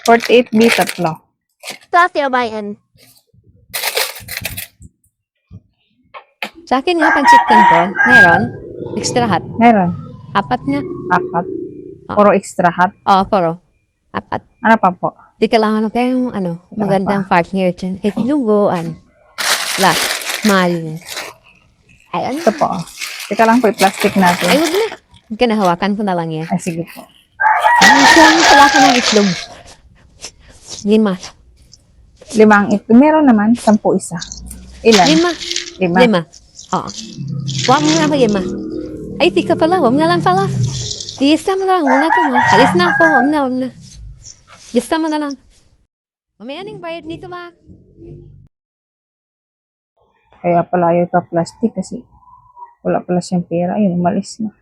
48B, tatlo. Dati bayan. Sa akin nga, pancit canton. Meron. Extra hot. Meron. 4 nga. 4. Puro extra hot. Oo, puro. 4. Ano pa po? Di kailangan kayong magandang partner dyan. Kahit lungguan. Last. Mahal. Ay, ano? Ito po. Teka lang po, i-plastic natin. Ay, wag na. Huwag ka na, hawakan ko na lang yan. Ay, sige po. Ay, pala ka ng itlog. 5. 5 ang ito. Meron naman, 10 isa. Ilan? 5. 5. 5. Oo. Huwag mo nga ba 5? Ay, tika pala. Huwag na lang pala. Iyista mo lang. Huwag na ito. Alis na ako. Huwag na. Iyista mo na lang. Mamaya nang bayad nito ba? Kaya pala ayaw ito plastic kasi wala pala siyang pera. Ayun, umalis na.